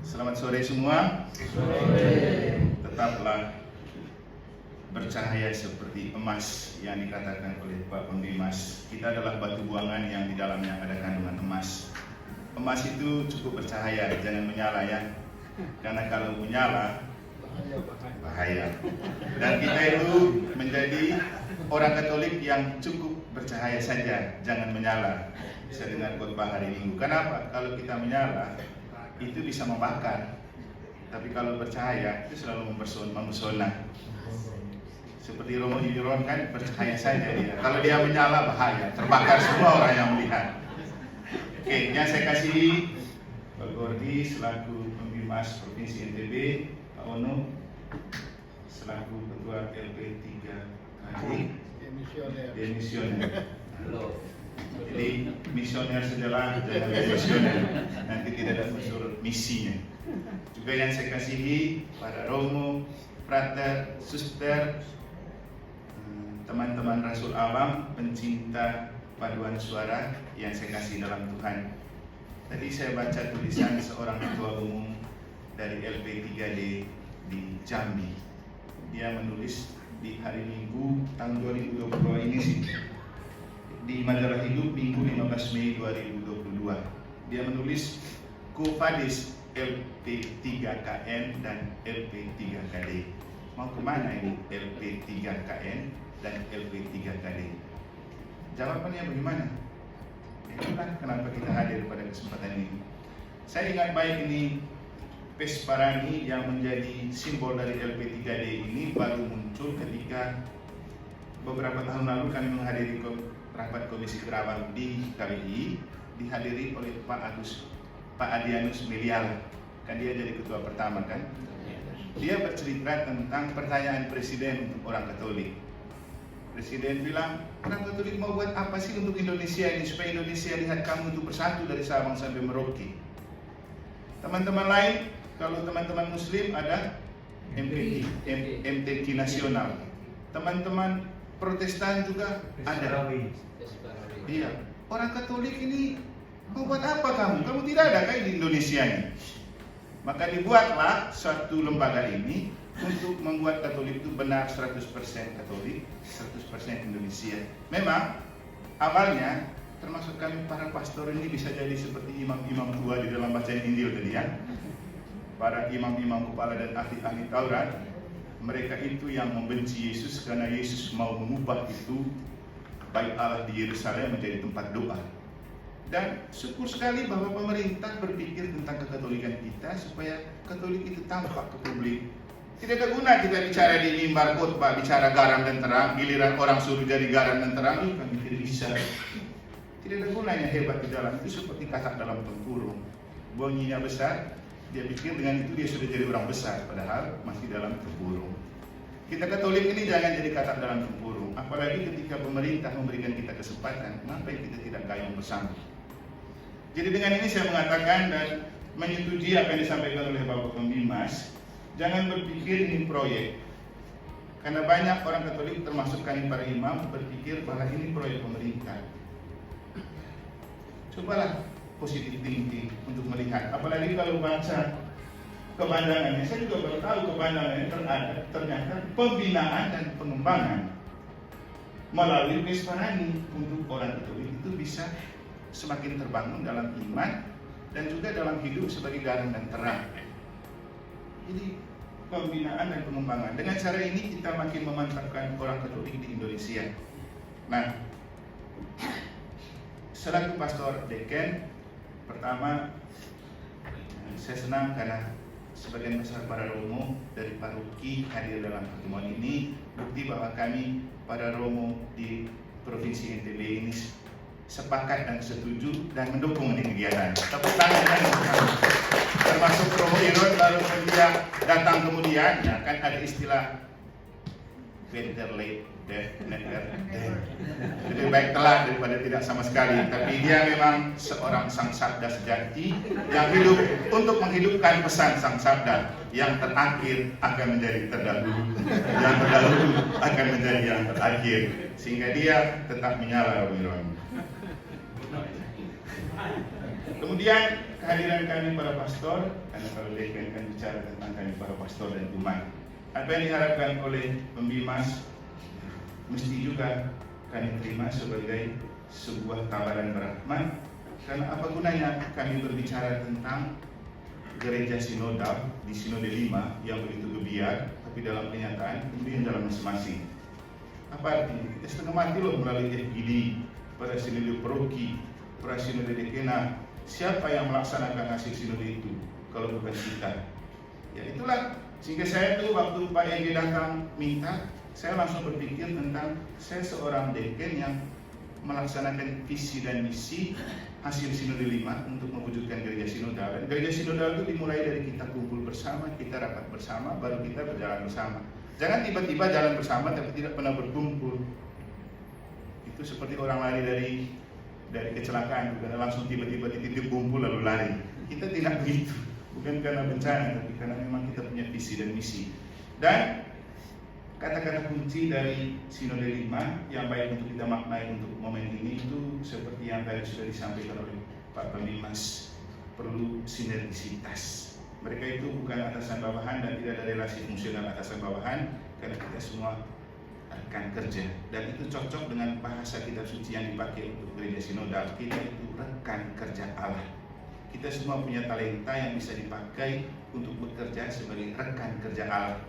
Selamat sore semua. Tetaplah bercahaya seperti emas yang dikatakan oleh Pak Pembimas. Kita adalah batu buangan yang di dalamnya ada kandungan emas. Emas itu cukup bercahaya, jangan menyala ya. Karena kalau menyala bahaya. Dan kita itu menjadi orang Katolik yang cukup bercahaya saja, jangan menyala. Bisa dengar khotbah hari Minggu. Kenapa? Kalau kita menyala itu bisa membakar, tapi kalau bercahaya itu selalu memesona. Seperti Romo Yuron kan bercahaya saja dia. Kalau dia menyala bahaya, terbakar semua orang yang melihat. Oke, yang saya kasih Pak Gordi selaku Pembimas Provinsi NTB, Pak Ono selaku Ketua LP3 Demisioner. Jadi misioner sajalah, jangan misioner. Nanti tidak ada unsur misinya. Juga yang saya kasihi para Romo, Frater, Suster, teman-teman Rasul Awam, pencinta paduan suara yang saya kasih dalam Tuhan. Tadi saya baca tulisan seorang ketua umum dari LP3D di Jambi. Dia menulis di hari Minggu tahun 2022 ini sih, di Majalah Hidup Minggu 15 Mei 2022. Dia menulis Quo Vadis LP3KN dan LP3KD. Mau kemana ini LP3KN dan LP3KD? Jawabannya bagaimana? Itulah kenapa kita hadir pada kesempatan ini. Saya ingat baik ini Pesparani yang menjadi simbol dari LP3D ini baru muncul ketika beberapa tahun lalu kami menghadiri rapat Komisi Kerawang di KBI, dihadiri oleh Pak Adianus Milial. Kan dia jadi ketua pertama kan. Dia bercerita tentang pertanyaan presiden untuk orang Katolik. Presiden bilang, orang Katolik mau buat apa sih untuk Indonesia ini, supaya Indonesia lihat kamu itu bersatu dari Sabang sampai Merauke. Teman-teman lain, kalau teman-teman Muslim ada MTQ nasional. Teman-teman Protestan juga ada. Iya, orang Katolik ini mau buat apa kamu? Kamu tidak ada kayak di Indonesia ini. Maka dibuatlah suatu lembaga ini untuk membuat Katolik itu benar 100% Katolik, 100% Indonesia. Memang awalnya termasuk kami para pastor ini bisa jadi seperti imam-imam tua di dalam bacaan Injil tadi ya. Para imam-imam kepala dan ahli-ahli Taurat, mereka itu yang membenci Yesus karena Yesus mau mengubah itu Bait Allah di Yerusalem menjadi tempat doa. Dan syukur sekali bahwa pemerintah berpikir tentang kekatolikan kita supaya Katolik itu tampak ke publik. Tidak ada guna kita bicara di mimbar khotbah, bicara garam dan terang, giliran orang suruh jadi garam dan terang, kami tidak bisa. Tidak ada gunanya hebat di dalam itu, seperti katak dalam tempurung. Bunyinya besar, dia pikir dengan itu dia sudah jadi orang besar, padahal masih dalam tempurung. Kita Katolik ini jangan jadi katak dalam tempurung. Apalagi ketika pemerintah memberikan kita kesempatan, kenapa kita tidak gayung bersama? Jadi dengan ini saya mengatakan dan menyetujui apa yang disampaikan oleh Bapak Pembimas, jangan berpikir ini proyek. Karena banyak orang Katolik termasuk kami para imam berpikir bahwa ini proyek pemerintah. Cobalah positif thinking untuk melihat, apalagi kalau baca kepanjangannya. Saya juga baru tahu kepanjangannya ternyata pembinaan dan pengembangan melalui Pesparani untuk orang Katolik itu bisa semakin terbangun dalam iman dan juga dalam hidup sebagai garam dan terang. Jadi pembinaan dan pengembangan, dengan cara ini kita makin memantapkan orang Katolik di Indonesia. Nah, selaku pastor Deken, pertama saya senang karena sebagian besar para Romo dari paroki hadir dalam pertemuan ini, bukti bahwa kami para Romo di Provinsi NTB ini sepakat dan setuju dan mendukung ini kegiatan. Tepuk tangan dan termasuk Romo Irod baru dia datang kemudian, ya kan ada istilah better late than never. Lebih baik telat daripada tidak sama sekali. Tapi dia memang seorang sang sabda sejati yang hidup untuk menghidupkan pesan sang sabda. Yang terakhir akan menjadi terdahulu, yang terdahulu akan menjadi yang terakhir, sehingga dia tetap menyala Romo Irod. Kemudian kehadiran kami para pastor, karena kalau dekan kan bicara tentang kami para pastor dan umat. Apa yang diharapkan oleh pembimas mesti juga kami terima sebagai sebuah tawaran berahmat. Karena apa gunanya kami berbicara tentang gereja sinodal di Sinode 5 yang begitu gebiar, tapi dalam kenyataan kemudian jalan masing-masing. Apa artinya? Kita setengah mati loh melalui FGD, pada sinode paroki, para sinode dekena. Siapa yang melaksanakan hasil sinode itu kalau bukan kita? Ya itulah, sehingga saya tuh waktu Pak Ege datang minta, saya langsung berpikir tentang saya seorang deken yang melaksanakan visi dan misi hasil sinode 5 untuk mewujudkan gereja sinodal. Dan gereja sinodal itu dimulai dari kita kumpul bersama, kita rapat bersama, baru kita berjalan bersama. Jangan tiba-tiba jalan bersama tapi tidak pernah berkumpul. Itu seperti orang lari dari kecelakaan, bukan langsung tiba-tiba di titik kumpul lalu lari. Kita tidak begitu, bukan karena bencana, tapi karena memang kita punya visi dan misi. Dan kata-kata kunci dari Sinode 5 yang baik untuk kita maknai untuk momen ini itu seperti yang tadi sudah disampaikan oleh Pak Pemimas, perlu sinergisitas. Mereka itu bukan atasan bawahan dan tidak ada relasi fungsional atasan bawahan, karena kita semua rekan kerja. Dan itu cocok dengan bahasa kitab suci yang dipakai untuk gereja sinodal. Kita itu rekan kerja Allah. Kita semua punya talenta yang bisa dipakai untuk bekerja sebagai rekan kerja Allah.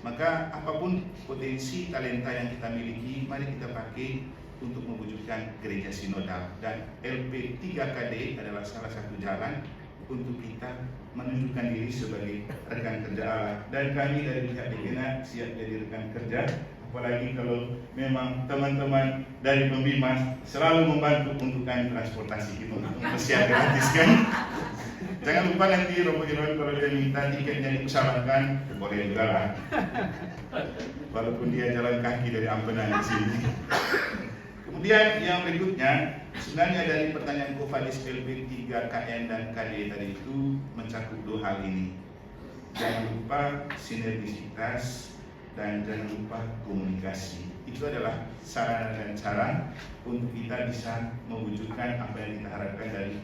Maka apapun potensi talenta yang kita miliki, mari kita pakai untuk mewujudkan gereja sinodal. Dan LP 3KD adalah salah satu jalan untuk kita menunjukkan diri sebagai rekan kerja Allah. Dan kami dari pihak Dekena siap jadi rekan kerja, apalagi kalau memang teman-teman dari pembimas selalu membantu untuk kami transportasi itu untuk siap gratis kan. Jangan lupa nanti Romo Jeron kalau dia minta tiketnya dipesawatkan, boleh juga lah. Walaupun dia jalan kaki dari Ampenan ke sini. Kemudian yang berikutnya, sebenarnya dari pertanyaan Kofadis LP 3 KN dan KD tadi itu mencakup dua hal ini. Jangan lupa sinergisitas dan jangan lupa komunikasi. Itu adalah sarana dan cara untuk kita bisa mewujudkan apa yang kita harapkan dari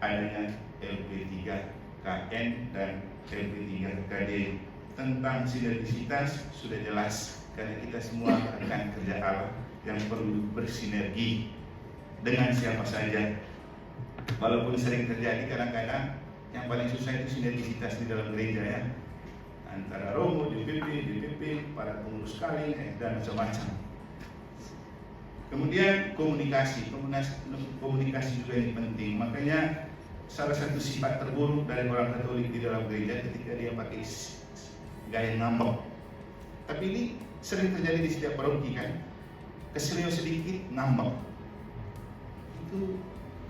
adanya LP3 KN dan LP3 KD. Tentang sinergisitas sudah jelas, karena kita semua rekan kerja Allah yang perlu bersinergi dengan siapa saja. Walaupun sering terjadi kadang-kadang yang paling susah itu sinergisitas di dalam gereja ya, antara Romo, DPP, para pengurus kali dan macam-macam. Kemudian komunikasi juga ini penting. Makanya salah satu sifat terburuk dari orang Katolik di dalam gereja ketika dia pakai gaya ngambek. Tapi ini sering terjadi di setiap paroki kan. Keselio sedikit ngambek. Itu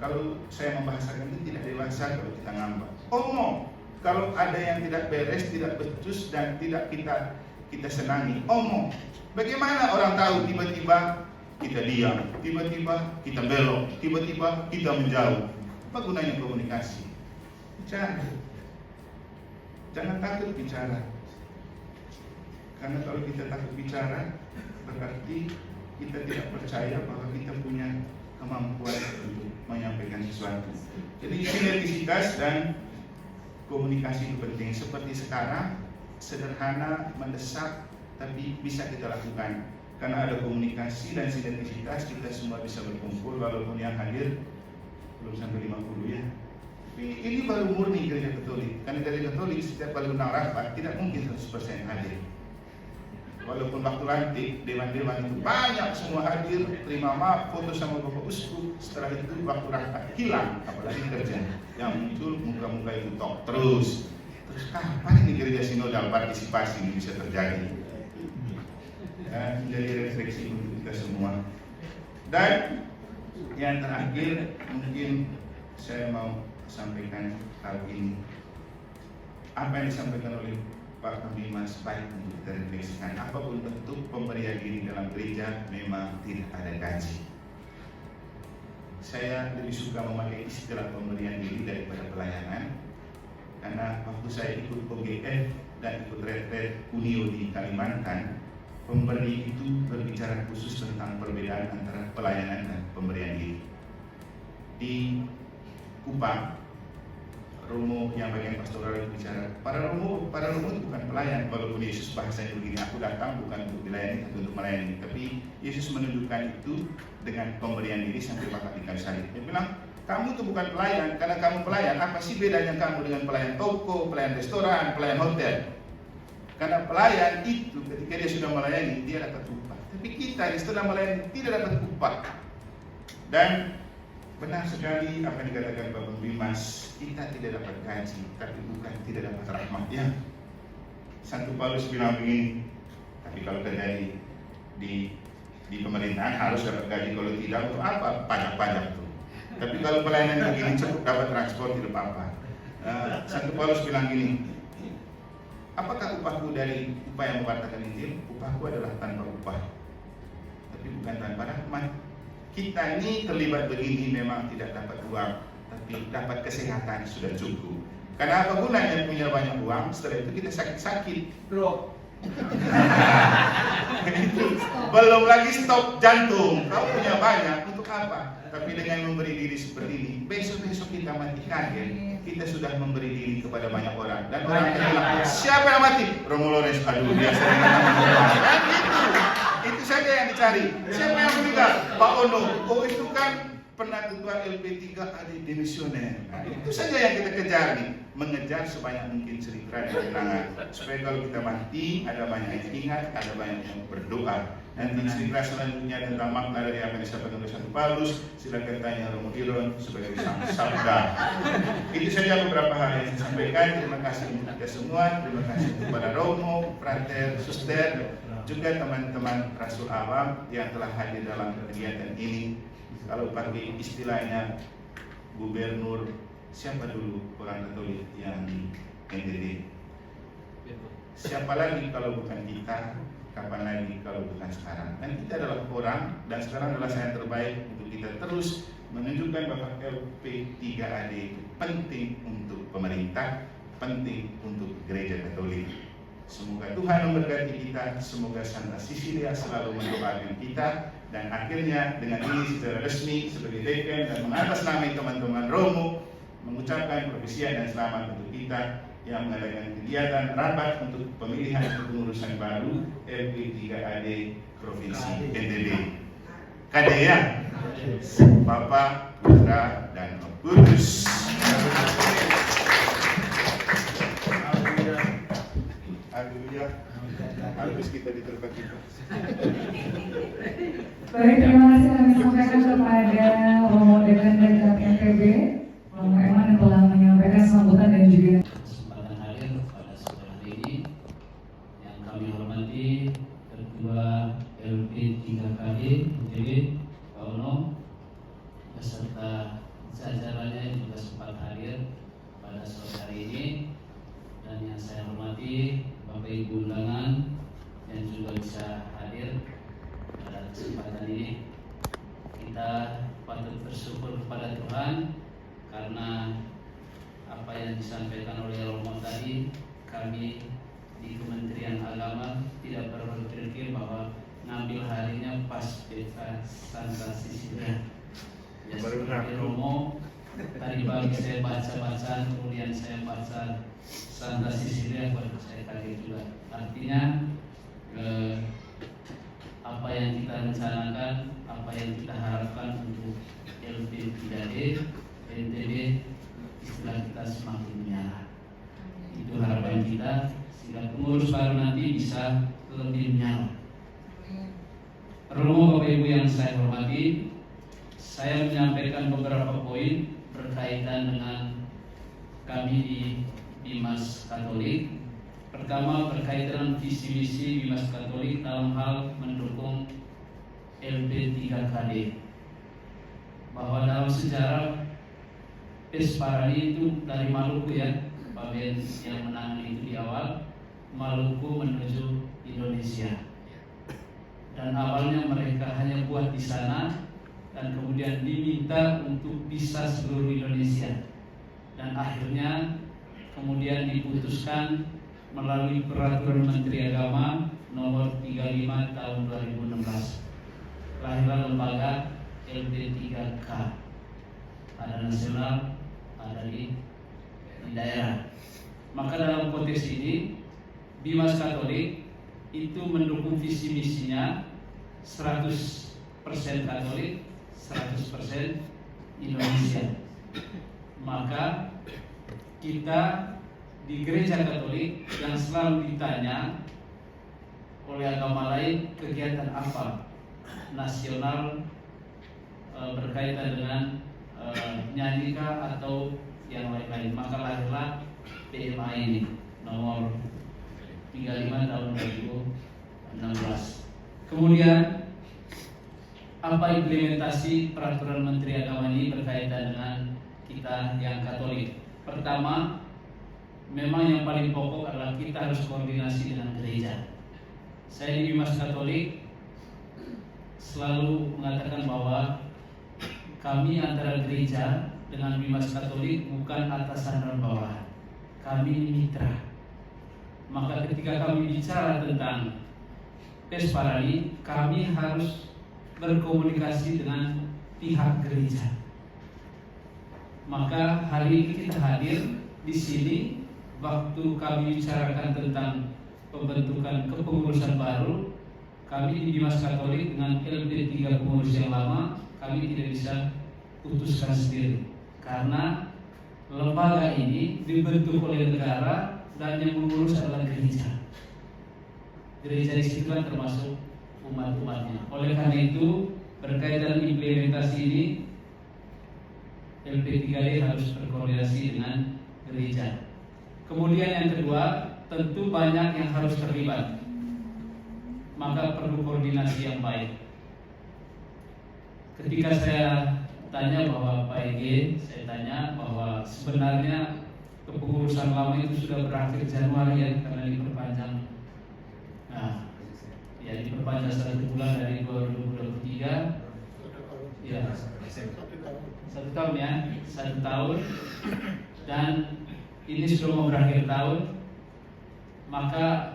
kalau saya membahasakan itu tidak dewasa kalau kita ngambek. Omong. Kalau ada yang tidak beres, tidak becus dan tidak kita senangi, omong. Bagaimana orang tahu tiba-tiba kita diam, tiba-tiba kita belok, tiba-tiba kita menjauh? Apa gunanya komunikasi? Bicara. Jangan takut bicara. Karena kalau kita takut bicara, berarti kita tidak percaya bahwa kita punya kemampuan untuk menyampaikan sesuatu. Jadi sinergisitas dan komunikasi itu penting. Seperti sekarang, sederhana, mendesak, tapi bisa kita lakukan. Karena ada komunikasi dan sinergisitas, kita semua bisa berkumpul, walaupun yang hadir belum sampai 50 ya. Tapi ini baru murni gereja Katolik. Karena gereja Katolik setiap kali undang rapat tidak mungkin 100% hadir. Walaupun waktu lantik, dewan-dewan itu banyak semua hadir, terima maaf, foto sama Bapak Uskup. Setelah itu waktu rapat hilang, apalagi kerja. Yang muncul muka-muka itu tok terus. Terus kapan ini gereja sinodal partisipasi ini bisa terjadi? Jadi refleksi untuk kita semua. Dan yang terakhir mungkin saya mau sampaikan hal ini. Apa yang disampaikan oleh Pak Pemimas baik untuk kita refleksikan. Apapun bentuk pemberian diri dalam gereja memang tidak ada gaji. Saya lebih suka memakai istilah pemberian diri daripada pelayanan. Karena waktu saya ikut OGF dan ikut retret Unio di Kalimantan, pemberi itu berbicara khusus tentang perbedaan antara pelayanan dan pemberian diri. di Kupang, Romo yang bagian pastoral itu bicara, para Romo itu bukan pelayan. Walaupun Yesus bahasanya begini, aku datang bukan untuk dilayani tapi untuk melayani. Tapi Yesus menunjukkan itu dengan pemberian diri sampai bahkan di kayu salib. Dia bilang, kamu itu bukan pelayan, karena kamu pelayan. Apa sih bedanya kamu dengan pelayan toko, pelayan restoran, pelayan hotel? Karena pelayan itu ketika dia sudah melayani, dia dapat upah. Tapi kita yang setelah melayani tidak dapat upah. Dan benar sekali apa yang dikatakan Bapak Bimas, kita tidak dapat gaji, tapi bukan tidak dapat rahmat. Ya, Santo Paulus bilang begini, tapi kalau terjadi di pemerintahan harus dapat gaji, kalau tidak untuk apa? Pajak-pajak tuh. Tapi kalau pelayanan begini cukup dapat transport, tidak apa-apa. Santo Paulus bilang gini, apakah upahku dari upah yang memwartakan Injil? Upahku adalah tanpa upah, tapi bukan tanpa rahmat. Kita ini terlibat begini memang tidak dapat uang, tapi dapat kesehatan sudah cukup. Karena apa gunanya punya banyak uang, setelah itu kita sakit-sakit. Bro. Belum lagi stok jantung. Kau punya banyak, untuk apa? Tapi dengan memberi diri seperti ini, besok-besok kita mati kaget. Kita sudah memberi diri kepada banyak orang. Dan orang bilang, siapa yang mati? Romo Lores. Aduh, dia sering kan gitu. Itu saja yang dicari. Siapa yang meninggal? Pak Ono. Oh, itu kan pernah ketua LP3AD demisioner. Nah, itu saja yang kita kejar nih. Mengejar sebanyak mungkin cerita dan kenangan. Supaya kalau kita mati, ada banyak yang ingat, ada banyak yang berdoa. Nanti cerita selanjutnya tentang makna dari apa yang disampaikan oleh Santo Paulus, silakan tanya Romo Iron sebagai sang sabda. Itu saja beberapa hal yang saya sampaikan. Terima kasih untuk kita semua. Terima kasih kepada Romo, Frater, Suster, juga teman-teman Rasul Awam yang telah hadir dalam kegiatan ini. Kalau pakai istilahnya gubernur, siapa dulu orang Katolik yang di NTT? Siapa lagi kalau bukan kita? Kapan lagi kalau bukan sekarang? Dan kita adalah orang, dan sekarang adalah saya terbaik untuk kita terus menunjukkan bahwa LP3AD itu penting untuk pemerintah, penting untuk gereja Katolik. Semoga Tuhan memberkati kita, semoga Santa Cecilia selalu mendoakan kita, dan akhirnya dengan ini secara resmi sebagai dekan dan mengatasnamai teman-teman Romo mengucapkan perpisian dan selamat untuk kita yang mengadakan kegiatan rapat untuk pemilihan kepengurusan baru LP3AD Provinsi NTB. KD ya, Bapa, Putra, dan Roh Kudus. Haleluya. Habis kita diterima kita. Baik, terima kasih kami sampaikan kepada Romo Dekan dan NTB, Romo Eman yang telah menyampaikan sambutan dan juga kesempatan hadir pada sore hari ini. Yang kami hormati Ketua LP3KD NTB Pak Ono beserta jajarannya yang juga sempat hadir pada sore hari ini, dan yang saya hormati Bapak Ibu undangan yang juga bisa hadir pada kesempatan ini. Kita patut bersyukur kepada Tuhan karena apa yang disampaikan oleh Romo tadi, kami di Kementerian Agama tidak pernah berpikir bahwa ngambil harinya pas Petra Santa Cecilia. Ya, seperti Romo tadi pagi saya baca, kemudian saya baca Santa Cecilia, baru saya kaget juga. Artinya apa yang kita rencanakan, apa yang kita harapkan untuk LP3AD NTB, istilah kita semakin menyala. Itu harapan kita, sehingga pengurus baru nanti bisa lebih menyala. Romo, Bapak Ibu yang saya hormati, saya menyampaikan beberapa poin berkaitan dengan kami di Bimas Katolik. Pertama, berkaitan visi misi Bimas Katolik dalam hal mendukung LP3KD. Bahwa dalam sejarah Pesparani itu dari Maluku ya, Pak Ben yang menangani itu di awal, Maluku menuju Indonesia. Dan awalnya mereka hanya buat di sana, dan kemudian diminta untuk bisa seluruh Indonesia. Dan akhirnya kemudian diputuskan melalui Peraturan Menteri Agama Nomor 35 Tahun 2016, lahirlah lembaga LP3K. ada nasional, ada di daerah. Maka dalam konteks ini Bimas Katolik itu mendukung visi misinya 100% Katolik, 100% Indonesia. Maka kita di gereja Katolik yang selalu ditanya oleh agama lain kegiatan apa nasional berkaitan dengan nyanyikah atau yang lain-lain, maka lahirlah PMA ini nomor 35 tahun 2016. Kemudian apa implementasi peraturan Menteri Agama ini berkaitan dengan kita yang Katolik? Pertama, memang yang paling pokok adalah kita harus koordinasi dengan gereja. Saya di Bimas Katolik selalu mengatakan bahwa kami antara gereja dengan Bimas Katolik bukan atasan dan bawahan. Kami mitra. Maka ketika kami bicara tentang Pes Parani, kami harus berkomunikasi dengan pihak gereja. Maka hari ini kita hadir di sini waktu kami bicarakan tentang pembentukan kepengurusan baru. Kami di Bimas Katolik dengan LP3 pengurus yang lama, kami tidak bisa putuskan sendiri karena lembaga ini dibentuk oleh negara dan yang mengurus adalah gereja. Gereja di situ kan termasuk umat-umatnya. Oleh karena itu berkaitan implementasi ini LP3D harus berkoordinasi dengan gereja. Kemudian yang kedua, tentu banyak yang harus terlibat. Maka perlu koordinasi yang baik. Ketika saya tanya bahwa Pak EG, saya tanya bahwa sebenarnya kepengurusan lama itu sudah berakhir Januari ya, karena diperpanjang. Nah, ya diperpanjang 1 bulan dari 2023. Ya, 1 tahun ya, 1 tahun. Dan ini sudah mau berakhir tahun. Maka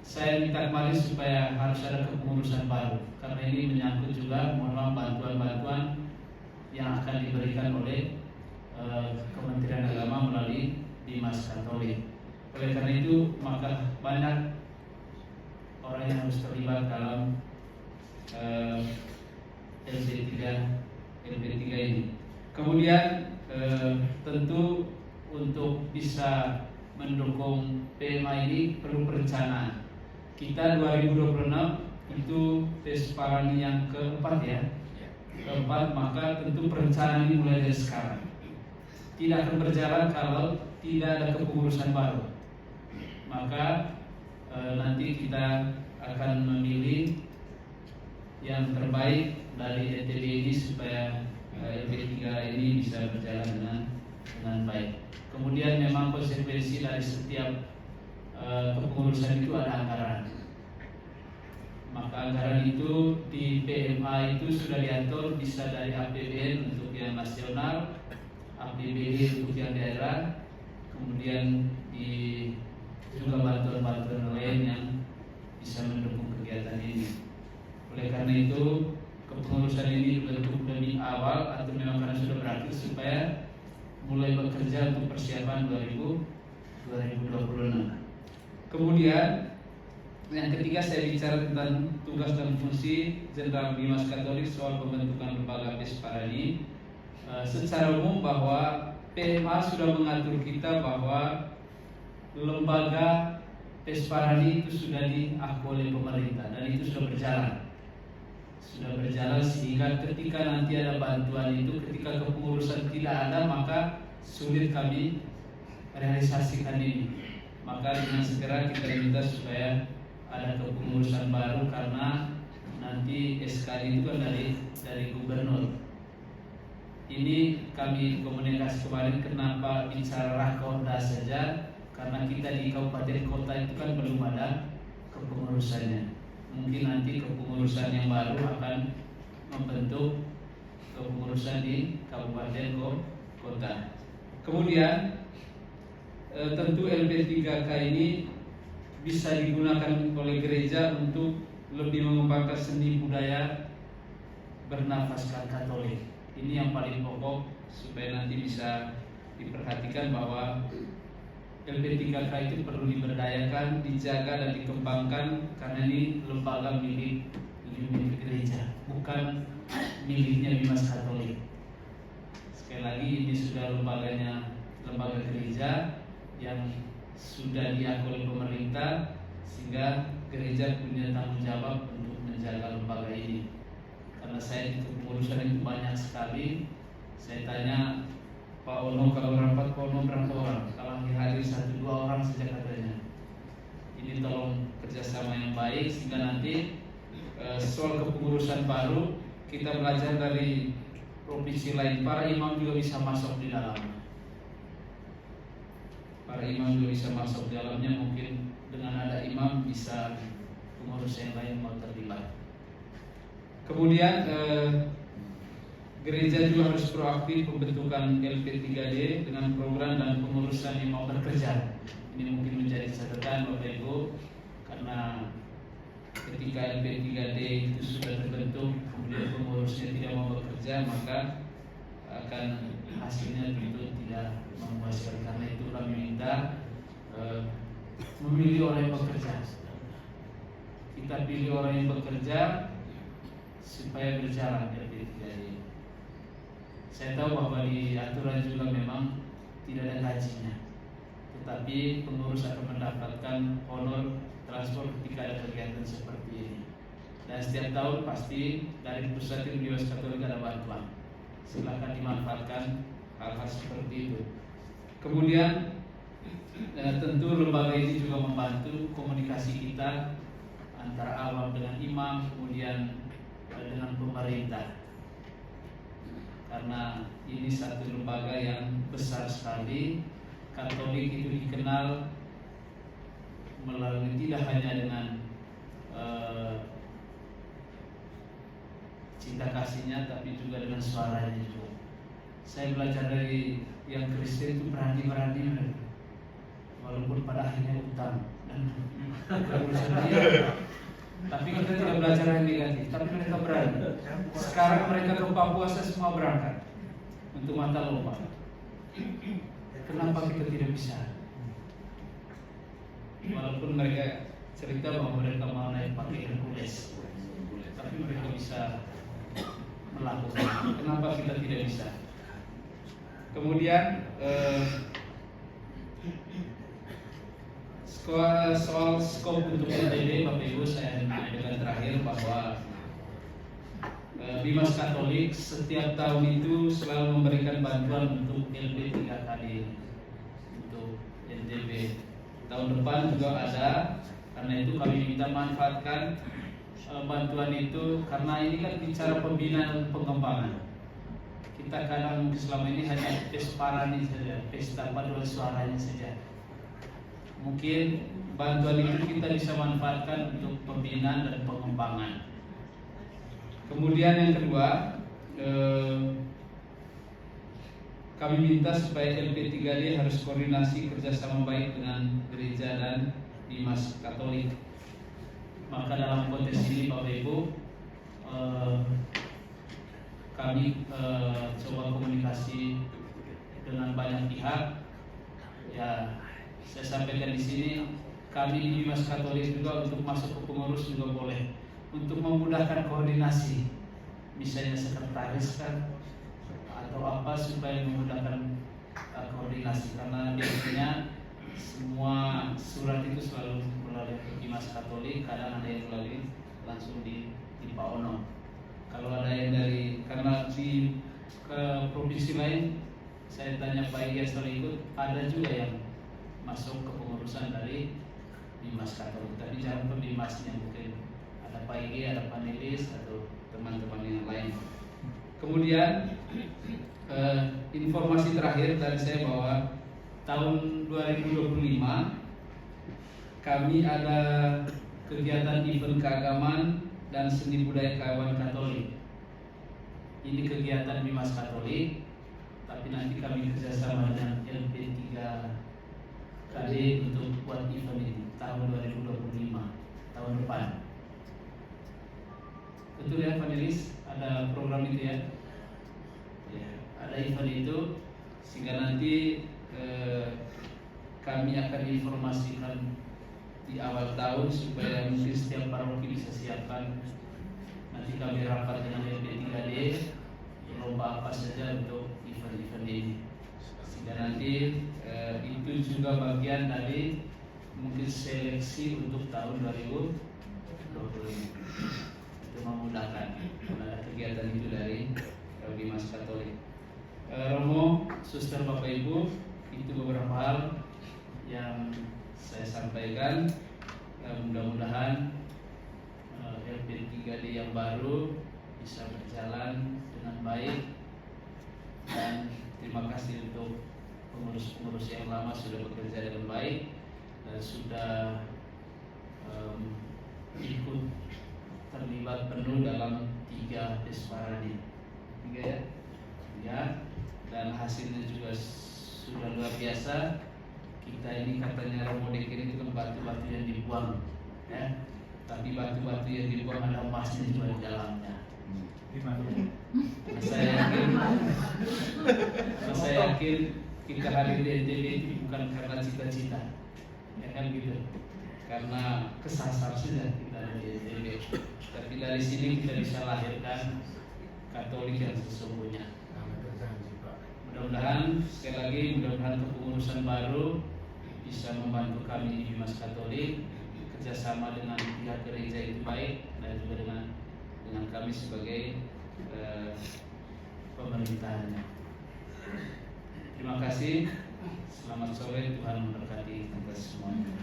saya minta kemarin supaya harus ada kepengurusan baru karena ini menyangkut juga mohon bantuan-bantuan yang akan diberikan oleh Kementerian Agama melalui Bimas Katolik. Oleh karena itu maka banyak orang yang harus terlibat dalam LP3 ini. Kemudian tentu untuk bisa mendukung PMA ini perlu perencanaan. Kita 2026 itu Pes Parani yang keempat ya, keempat, maka tentu perencanaan ini mulai dari sekarang. Tidak akan berjalan kalau tidak ada kepengurusan baru. Maka nanti kita akan memilih yang terbaik dari ETB ini supaya LP3 ini bisa berjalan dengan baik. Kemudian memang konsekuensi dari setiap kepengurusan itu ada anggaran. Maka anggaran itu di PMA itu sudah diatur bisa dari APBN untuk yang nasional, APBD untuk yang daerah, kemudian di juga bantuan-bantuan lain yang bisa mendukung kegiatan ini. Oleh karena itu kepengurusan ini dibentuk lebih awal atau memang karena sudah berakhir supaya mulai bekerja untuk persiapan 2026. Kemudian yang ketiga saya bicara tentang tugas dan fungsi Jenderal Bimas Katolik soal pembentukan lembaga Pes Parani. Secara umum bahwa PMA sudah mengatur kita bahwa lembaga Pes Parani itu sudah diakui oleh pemerintah dan itu sudah berjalan sehingga ketika nanti ada bantuan itu, ketika kepengurusan tidak ada maka sulit kami realisasikan ini. Maka dengan segera kita minta supaya ada kepengurusan baru karena nanti SK itu kan dari gubernur. Ini kami komunikasi kemarin kenapa bicara Rakorda saja karena kita di kabupaten kota itu kan belum ada kepengurusannya. Mungkin nanti kepengurusan yang baru akan membentuk kepengurusan di kabupaten kota. Kemudian tentu LP3K ini bisa digunakan oleh gereja untuk lebih mengembangkan seni budaya bernafaskan Katolik. Ini yang paling pokok supaya nanti bisa diperhatikan bahwa LP3K itu perlu diberdayakan, dijaga dan dikembangkan karena ini lembaga milik gereja, bukan miliknya Bimas Katolik. Sekali lagi ini sudah lembaga gereja yang sudah diakui oleh pemerintah, sehingga gereja punya tanggung jawab untuk menjaga lembaga ini. Karena saya di kepengurusan itu banyak sekali. Saya tanya Pak Ono, kalau rapat Pak Ono berapa orang? Kalau hadir 1-2 orang saja katanya. Ini tolong kerjasama yang baik sehingga nanti soal kepengurusan baru kita belajar dari provinsi lain. Para imam juga bisa masuk di dalam. Para imam juga bisa masuk di dalamnya. Mungkin dengan ada imam bisa pengurus yang lain mau terlibat. Kemudian gereja juga harus proaktif pembentukan LP3D dengan program dan pengurusan yang mau bekerja. Ini mungkin menjadi catatan Bapak Ibu, karena ketika LP3D itu sudah terbentuk kemudian pengurusnya tidak mau bekerja, maka akan hasilnya tentu tidak memuaskan. Karena itu kami minta memilih orang yang bekerja. Kita pilih orang yang bekerja supaya berjalan LP3D. Saya tahu bahwa di aturan juga memang tidak ada gajinya, tetapi pengurus akan mendapatkan honor transport ketika ada kegiatan seperti ini. Dan setiap tahun pasti dari pusat Bimas Katolik ada bantuan. Silakan dimanfaatkan hal-hal seperti itu. Kemudian tentu lembaga ini juga membantu komunikasi kita antara awam dengan imam, kemudian dengan pemerintah. Karena ini satu lembaga yang besar sekali. Katolik itu dikenal melalui tidak hanya dengan cinta kasihnya, tapi juga dengan suaranya juga. Saya belajar dari yang Kristen itu berani-berani mereka, walaupun pada akhirnya utang dan urusan dia. Tapi kita tidak belajar yang negatif, tapi mereka berani. Sekarang mereka ke Papua semua berangkat untuk mata lomba. Kenapa kita tidak bisa? Walaupun mereka cerita bahwa mereka mau naik pakai Hercules, tapi mereka bisa melakukan. Kenapa kita tidak bisa? Kemudian soal skop untuk LPD, Bapak Ibu, saya menyampaikan terakhir bahwa Bimas Katolik setiap tahun itu selalu memberikan bantuan untuk LP3KD untuk NTB. Tahun depan juga ada, karena itu kami minta manfaatkan bantuan itu, karena ini kan bicara pembinaan dan pengembangan. Kita kadang selama ini hanya pesparani saja, pesta paduan suaranya saja. Mungkin bantuan itu kita bisa manfaatkan untuk pembinaan dan pengembangan. Kemudian yang kedua, kami minta supaya LP3D harus koordinasi kerjasama baik dengan gereja dan Bimas Katolik. Maka dalam konteks ini Bapak Ibu, kami coba komunikasi dengan banyak pihak. Ya, saya sampaikan di sini, kami di Bimas Katolik juga untuk masuk ke pengurus juga boleh, untuk memudahkan koordinasi, misalnya sekretaris kan atau apa, supaya memudahkan koordinasi. Karena biasanya semua surat itu selalu melalui Bimas Katolik, kadang ada yang melalui langsung di Pak Ono. Kalau ada yang dari, karena di provinsi lain saya tanya Pak Iya selalu ikut, ada juga yang masuk ke pengurusan dari Bimas Katolik, tapi jangan pembimasnya, mungkin ada Pak IG, ada panelis atau teman-teman yang lain. Kemudian informasi terakhir dari saya bahwa tahun 2025 kami ada kegiatan event keagamaan dan seni budaya kawan Katolik. Ini kegiatan Bimas Katolik, tapi nanti kami kerjasama dengan LP3KD untuk buat event ini tahun 2025, tahun depan. Betul ya panelis, ada program itu ya. event itu, sehingga nanti kami akan informasikan di awal tahun supaya mungkin setiap paroki bisa siapkan. Nanti kami rapat dengan LP3D lomba apa saja untuk event-event ini, sehingga nanti itu juga bagian dari mungkin seleksi untuk tahun 2020. Itu memudahkan ada kegiatan itu dari Bimas Katolik. Romo, Suster, Bapak Ibu, itu beberapa hal yang saya sampaikan. Mudah-mudahan LP3D yang baru bisa berjalan dengan baik, dan terima kasih untuk pengurus-pengurus yang lama sudah bekerja dengan baik dan sudah ikut terlibat penuh dalam 3 Desparadi, 3 ya? Ya, dan hasilnya juga sudah luar biasa. Kita ini katanya Romo Dekin itu kan batu-batu yang dibuang, ya. Tapi batu-batu yang dibuang ada emasnya juga di dalamnya. Saya yakin kita hadir di NTB itu bukan karena cita-cita, ya kan gitu. Karena kesasar sudah kita ada di NTB. Tapi dari sini kita bisa lahirkan Katolik yang sesungguhnya. Mudah-mudahan sekali lagi, mudah-mudahan kepengurusan baru bisa membantu kami di Bimas Katolik, kerjasama dengan pihak gereja itu baik, dan juga dengan kami sebagai pemerintahnya. Terima kasih. Selamat sore, Tuhan memberkati kita semuanya.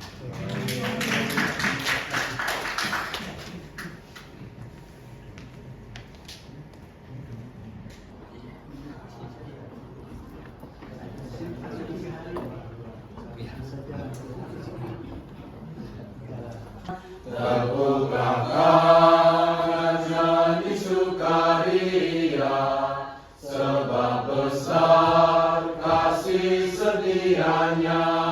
Terbukakan nyanyi sukaria, sebab besar kasih setianya.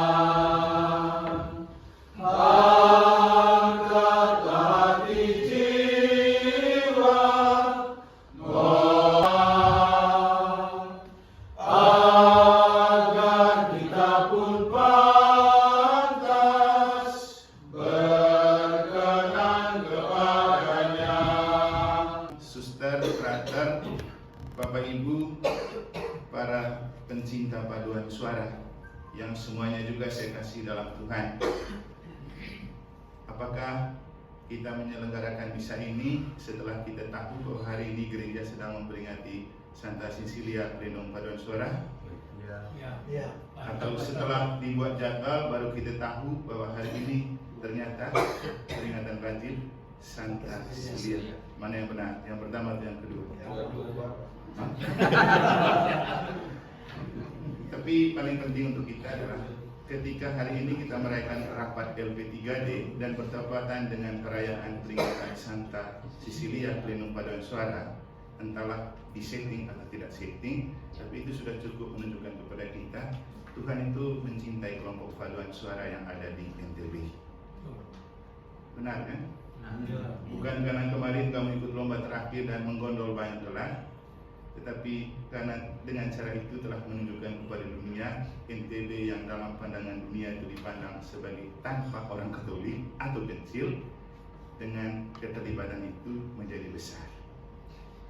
Angkat hati jiwa, agar kita pun pantas berkenan kepadanya. Suster, frater, Bapak Ibu, para pencinta paduan suara yang semuanya juga saya kasih dalam Tuhan. Apakah kita menyelenggarakan misa ini setelah kita tahu bahwa hari ini gereja sedang memperingati Santa Cecilia Plenum Paduan Suara? Atau setelah dibuat jadwal baru kita tahu bahwa hari ini ternyata peringatan rajin Santa Cecilia? Mana yang benar? Yang pertama atau yang kedua? Tapi paling penting untuk kita adalah ketika hari ini kita merayakan rapat LP3D dan bertepatan dengan perayaan peringatan Santa Cecilia Plenum Paduan Suara, entahlah di setting atau tidak setting, tapi itu sudah cukup menunjukkan kepada kita Tuhan itu mencintai kelompok paduan suara yang ada di NTB. Benar kan? Bukan karena kemarin kamu ikut lomba terakhir dan menggondol banyak gelar, tetapi karena dengan cara itu telah menunjukkan kepada dunia NTB yang dalam pandangan dunia itu dipandang sebagai tanpa orang Katolik atau kecil, dengan keterlibatan itu menjadi besar.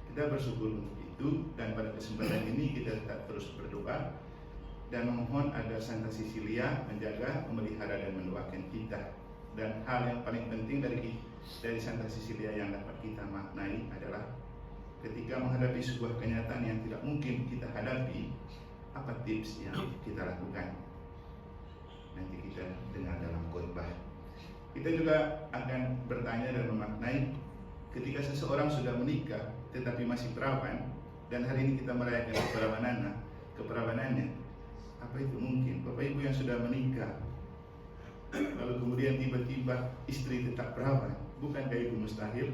Kita bersyukur untuk itu, dan pada kesempatan ini kita tetap terus berdoa dan memohon agar Santa Cecilia menjaga, memelihara dan mendoakan kita. Dan hal yang paling penting dari Santa Cecilia yang dapat kita maknai adalah ketika menghadapi sebuah kenyataan yang tidak mungkin kita hadapi, apa tips yang kita lakukan? Nanti kita dengar dalam khotbah. Kita juga akan bertanya dan memaknai ketika seseorang sudah menikah tetapi masih perawan, dan hari ini kita merayakan keperawanannya. Apa itu mungkin? Bapak Ibu yang sudah menikah lalu kemudian tiba-tiba istri tetap perawan, bukankah itu mustahil?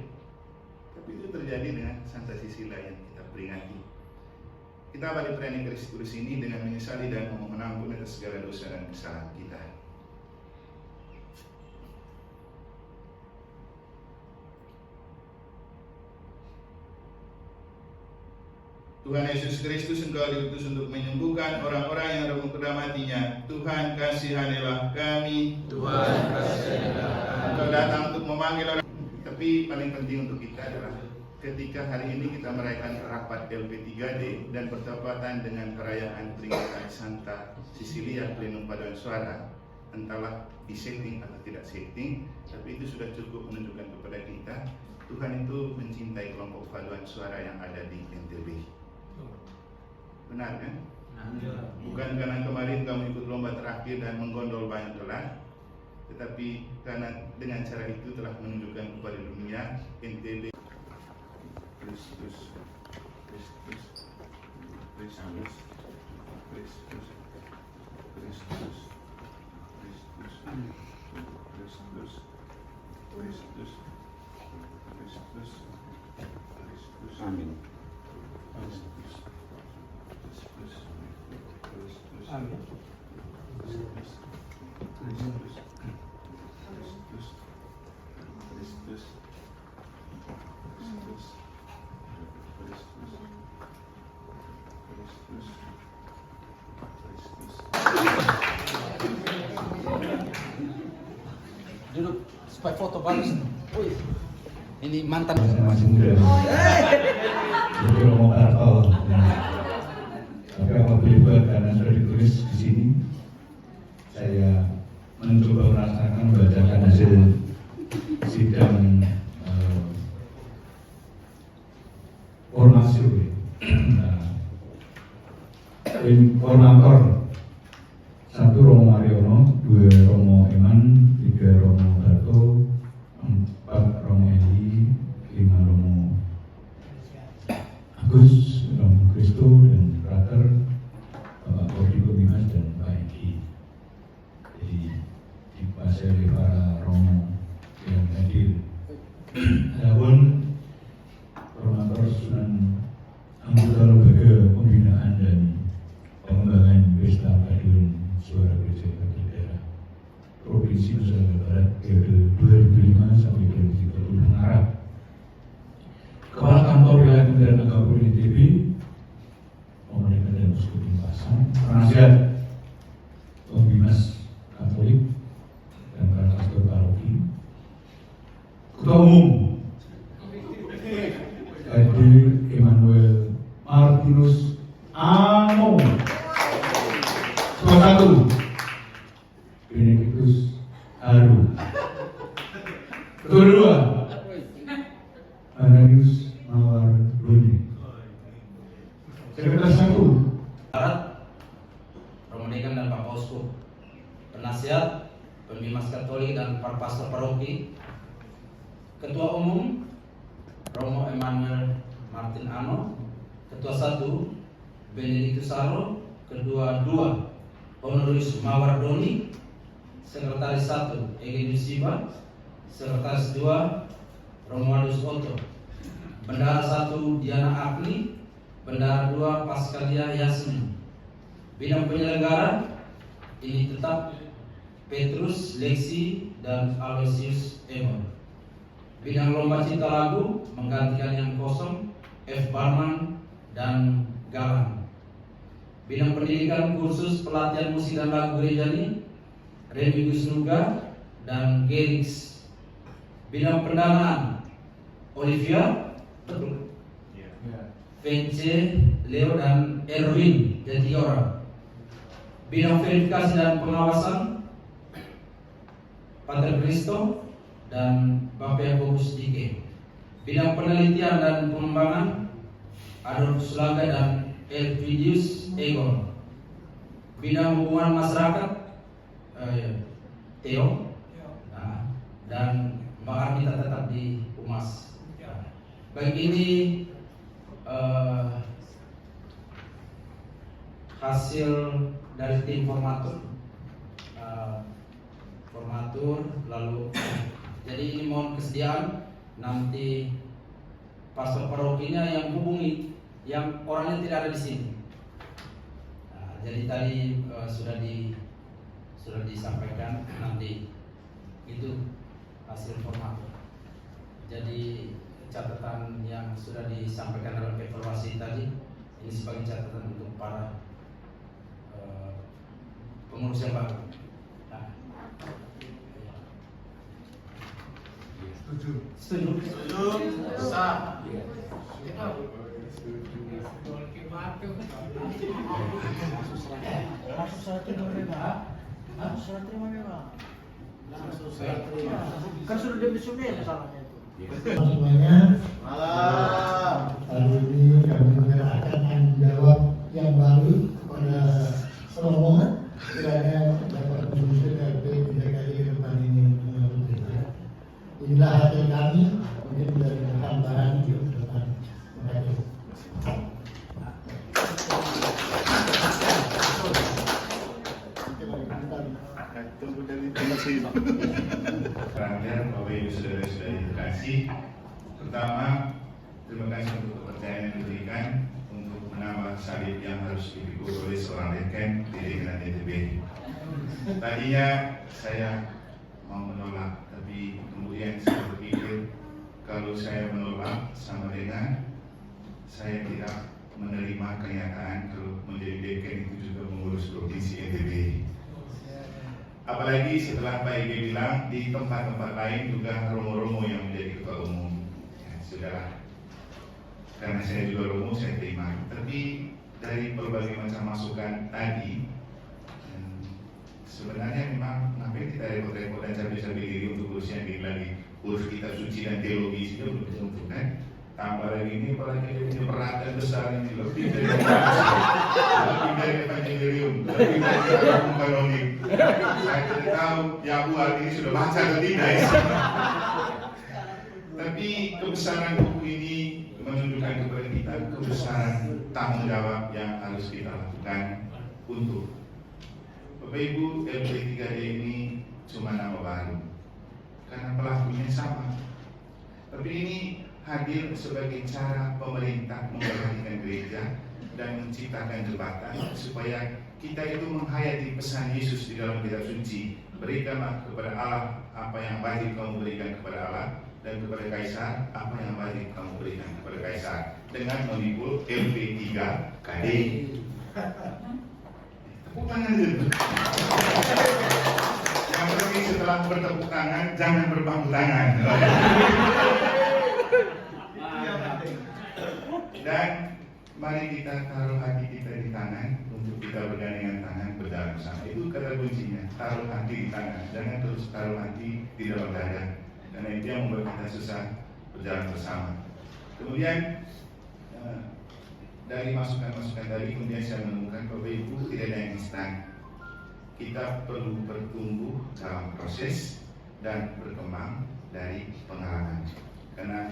Tapi itu terjadi dengan Santa Cecilia yang kita peringati. Kita awali perayaan Eucharistus ini dengan menyesali dan memohon ampun atas segala dosa dan kesalahan kita. Tuhan Yesus Kristus, Engkau diutus untuk menyembuhkan orang-orang yang sudah matinya. Tuhan kasihanilah kami. Tuhan kasihanilah kami. Engkau datang untuk memanggil orang. Tapi paling penting untuk kita adalah ketika hari ini kita merayakan rapat LP3D dan bertepatan dengan perayaan peringatan Santa Cecilia Plenum Paduan Suara, entahlah disetting atau tidak setting, tapi itu sudah cukup menunjukkan kepada kita Tuhan itu mencintai kelompok paduan suara yang ada di NTB. Benar kan? Bukan karena kemarin kamu ikut lomba terakhir dan menggondol banyak gelar, tetapi karena dengan cara itu telah menunjukkan kepada dunia NTB Kristus, Kristus, Kristus, Kristus, Kristus, Kristus, Kristus, Kristus, Kristus, Kristus, Amin. Kristus, Kristus, Kristus, Amin. Kristus, Kristus, Kristus, Kristus, Kristus, Kristus, Kristus. Duduk supaya foto bagus. Wih, ini mantan. Masih muda. Jadi Romo Karto. Tapi apabila karena sudah ditulis di sini, saya mencoba merasakan membacakan hasil sidang formasi. Koordinator 1 Romo Mariono, 2 Romo Eman, 3 Romo Barto, 4 Romo Eli, 5 Romo Agus, Romo Kristo dan Frater, Bapak Kodi Pemimas dan Pak Eki. Jadi dikuasai oleh para Romo yang hadir. Adapun koordinator susunan anggota lembaga pembinaan dan pengembangan pesta paduan suara gereja Katolik daerah Provinsi Nusa Tenggara Barat periode 2005 sampai 2030 mengharap Kepala Kantor Wilayah Kementerian Agama NTB, Pemerintah dan Uskup Pasang, penasihat Pembimas Katolik dan para pastor paroki, Ketua Umum KD Emmanuel Martinus Ano, Ketua 1 Benedictus Haru, Ketua 2 Ananius Mawar Buni, Sekretaris 1 Barat, Romo Dekan dan Pak Uskup, penasihat, pembimas Katolik dan para pastor paroki, Ketua Umum Romo Emmanuel Martin Ano, Ketua 1 Benedictus Haru, Kedua 2 Honoris Mawar Doni, Sekretaris 1 Egedius Siba, Sekretaris 2 Romualdus Otto, Bendahara 1 Diana Agni, Bendahara 2 Paskalia Yasmin. Bidang penyelenggara ini tetap Petrus Lexi dan Aloysius Emon. Bidang lomba cipta lagu menggantikan yang kosong F. Barman dan Galang. Bidang pendidikan kursus pelatihan musik dan lagu gerejani Remigus Nuga dan Gerix. Bidang pendanaan Olivia, betul, VC, Leo dan Erwin, jadi 3 orang. Bidang verifikasi dan pengawasan Pater Kristo dan Bapak Yakobus Dike. Bidang penelitian dan pengembangan Adolfus Laga dan Elvidius Egon. Bidang hubungan masyarakat Theo, dan Mbak Armita tetap di Humas. Baik, ini hasil dari tim formatur, lalu jadi ini mohon kesediaan nanti pastor parokinya yang hubungi yang orangnya tidak ada di sini. Jadi tadi sudah disampaikan, nanti itu hasil formatur. Jadi catatan yang sudah disampaikan dalam evaluasi tadi Ini sebagai catatan untuk para pengurus yang baru. Nah, setuju. Sah. Kan sudah dimisumi masalahnya itu. Semuanya, Malam. hari ini kami menyerahkan tanggung jawab yang baru kepada rombongan kiranya dapat memimpin RT 3 kali ke depan ini menurut kita. Inilah hasil kami, mungkin dari tambahan di depan. Terima kasih. Tunggu dari terakhir, Bapak Ibu Saudara-saudari terkasih. Pertama, terima kasih untuk kepercayaan yang diberikan untuk menambah salib yang harus dipikul oleh seorang reken di Rekenan DTB. Tadinya saya mau menolak, tapi kemudian saya berpikir kalau saya menolak sama dengan saya tidak menerima kenyataan kalau menjadi deken itu juga mengurus provinsi NTB. Apalagi setelah Pak Ege bilang di tempat-tempat lain juga romo-romo yang menjadi ketua umum. Ya, sudahlah. Karena saya juga romo, saya terima. Tapi dari berbagai macam masukan tadi, sebenarnya memang ngapain kita repot-repot dan cabai-cabai diri untuk urus yang diri lagi. Urus kitab suci dan teologi itu belum tentu kan. Tambah lagi ini, apalagi dia punya perhatian besar ini lebih dari evangelium, lebih dari hukum kanonik. Saya tidak tahu yang buat ini sudah baca atau tidak. Tapi kebesaran buku ini menunjukkan kepada kita kebesaran tanggung jawab yang harus kita lakukan untuk Bapak Ibu. LP3D ini cuma nama baru karena pelakunya sama. Tapi ini hadir sebagai cara pemerintah memperhatikan gereja dan menciptakan jembatan supaya kita itu menghayati pesan Yesus di dalam kitab suci. Berikanlah kepada Allah apa yang wajib kamu berikan kepada Allah, dan kepada kaisar apa yang wajib kamu berikan kepada kaisar, dengan memikul LP3KD. Tepuk tangan dulu. Yang penting setelah bertepuk tangan jangan berbangku tangan. Dan mari kita taruh hati kita di tangan untuk kita bergandengan tangan berjalan bersama. Itu kata kuncinya, taruh hati di tangan, jangan terus taruh hati di dalam dada, karena itu yang membuat kita susah berjalan bersama. Kemudian dari masukan-masukan tadi, kemudian saya menemukan Bapak Ibu tidak ada yang instan. Kita perlu bertumbuh dalam proses dan berkembang dari pengalaman, karena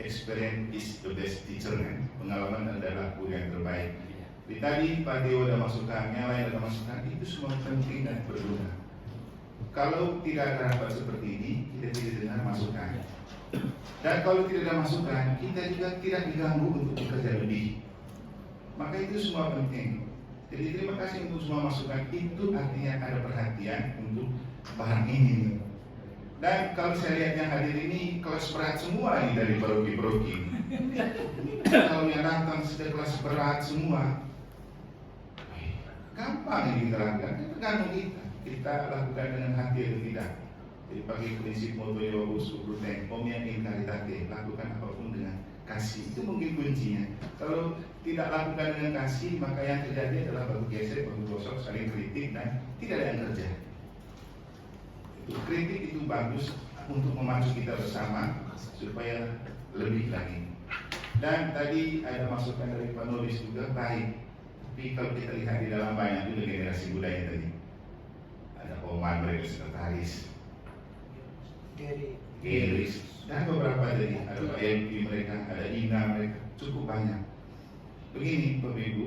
experience is the best teacher, kan? Pengalaman adalah guru yang terbaik. Di tadi Pak Dewa ada masukan, yang lain ada masukan, itu semua penting dan berguna. Kalau tidak ada rapat seperti ini, kita tidak dengar masukan. Dan kalau tidak ada masukan, kita juga tidak diganggu untuk bekerja lebih. Maka itu semua penting. Jadi terima kasih untuk semua masukan. Itu artinya ada perhatian untuk barang ini. Dan kalau saya lihat yang hadir ini kelas berat semua ini dari paroki-paroki. Kalau yang datang sudah kelas berat semua, gampang ini diterangkan. Tergantung kita lakukan dengan hati atau tidak. Jadi pakai prinsip moto Yohanes 10, Omnia in caritate, lakukan apapun dengan kasih. Itu mungkin kuncinya. Kalau tidak lakukan dengan kasih, maka yang terjadi adalah baru gesek, baru gosok, saling kritik, dan tidak ada yang kerja. Kritik itu bagus untuk memacu kita bersama supaya lebih lagi. Dan tadi ada masukan dari penulis juga baik. Tapi kalau kita lihat di dalam banyak juga generasi budaya tadi. Ada Oman mereka sekretaris, Geris, dan beberapa tadi. Ada Pak LP mereka, ada Ina mereka, cukup banyak. Begini Bapak Ibu,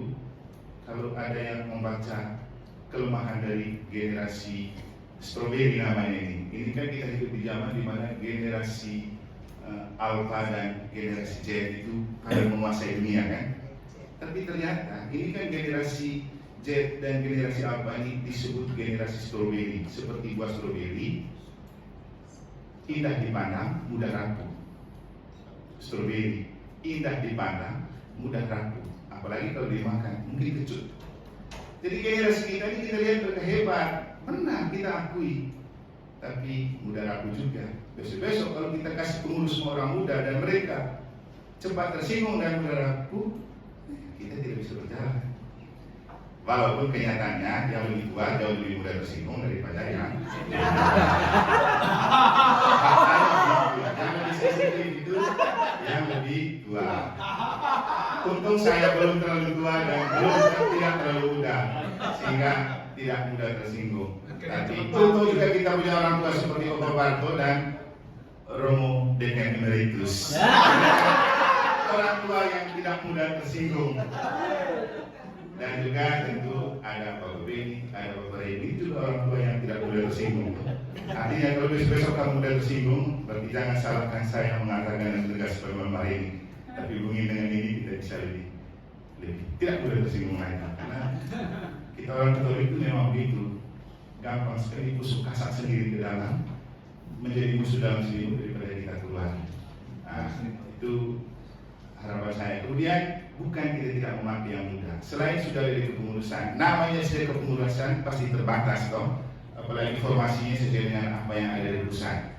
kalau ada yang membaca kelemahan dari generasi Strawberry namanya ini kan kita hidup di zaman di mana generasi Alpha dan generasi Z itu pada menguasai dunia kan. Tapi ternyata ini kan generasi Z dan generasi Alpha ini disebut generasi Strawberry. Seperti buah strawberry, indah dipandang, mudah rapuh. Strawberry, indah dipandang, mudah rapuh. apalagi kalau dimakan, mungkin kecut. Jadi generasi kita ini kita lihat mereka hebat, pernah kita akui. Tapi mudah rapuh juga. Besok-besok kalau kita kasih pengurus semua orang muda dan mereka cepat tersinggung dan mudah rapuh, kita tidak bisa berjalan. Walaupun kenyataannya yang lebih tua jauh lebih mudah tersinggung daripada yang yang lebih tua. Untung saya belum terlalu tua dan belum tidak terlalu muda, sehingga tidak mudah tersinggung. Tapi untung juga kita punya orang tua seperti Bapak Barto dan Romo Dekan Emeritus. Orang tua yang tidak mudah tersinggung. Dan juga tentu ada Pak Beni, ada Bapak Reni, juga orang tua yang tidak mudah tersinggung. Artinya kalau besok kamu mudah tersinggung, berarti jangan salahkan saya mengatakan dan tegas pada malam hari ini. Tapi hubungi dengan ini kita bisa lebih tidak mudah tersinggung lagi. Karena kita orang Katolik itu memang begitu, gampang sekali busuk kasar sendiri ke dalam, menjadi musuh dalam sendiri daripada kita keluar. Nah, itu harapan saya. Kemudian bukan kita tidak memaki yang muda. Selain sudah dari kepengurusan, namanya sudah kepengurusan pasti terbatas toh. Apalagi informasinya sesuai dengan apa yang ada di pusat.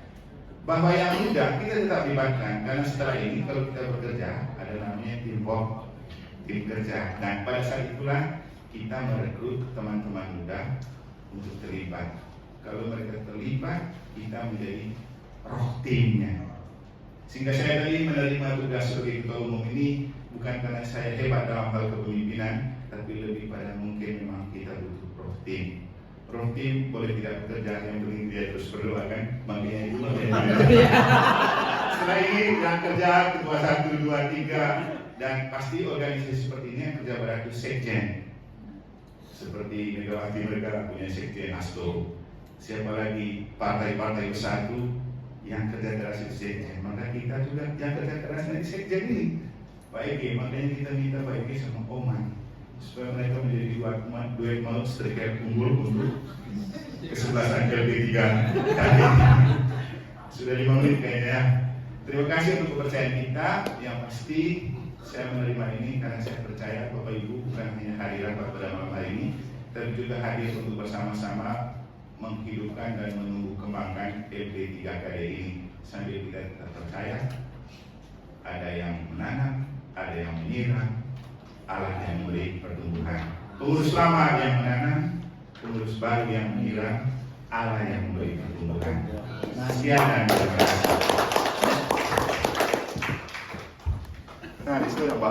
Bahwa yang muda kita tetap libatkan, karena setelah ini kalau kita bekerja ada namanya tim kerja. Dan pada saat itulah kita merekrut teman-teman muda untuk terlibat. Kalau mereka terlibat, kita menjadi roh timnya. Sehingga saya tadi menerima tugas sebagai ketua umum ini bukan karena saya hebat dalam hal kepemimpinan, tapi lebih pada mungkin memang kita butuh roh tim. Roh tim boleh tidak bekerja, yang penting dia terus berdoa kan, makanya itu setelah ini yang kerja ketua 1, 2, 3 dan pasti organisasi seperti ini yang kerja berarti sekjen. Seperti Megawati mereka punya sekjen ASTO. Siapa lagi partai-partai besar itu yang kerja keras di sekjen, maka kita juga yang kerja keras di sekjen ini Pak Ege, makanya kita minta Pak Ege sama Oman supaya mereka menjadi duet maut striker unggul untuk kesebelasan LB3 tadi. Sudah 5 menit kayaknya. Terima kasih untuk kepercayaan kita. Yang pasti saya menerima ini karena saya percaya Bapak Ibu bukan hanya hadiran pada malam hari ini, tapi juga hadir untuk bersama-sama menghidupkan dan menumbuh kembangkan LB3KD ini sambil kita tetap percaya ada yang menanam, ada yang menyiram, Allah yang memberi pertumbuhan. Pengurus lama yang menanam, pengurus baru yang menyiram, Allah yang memberi pertumbuhan. Sekian dan terima kasih. Nah, di situ apa?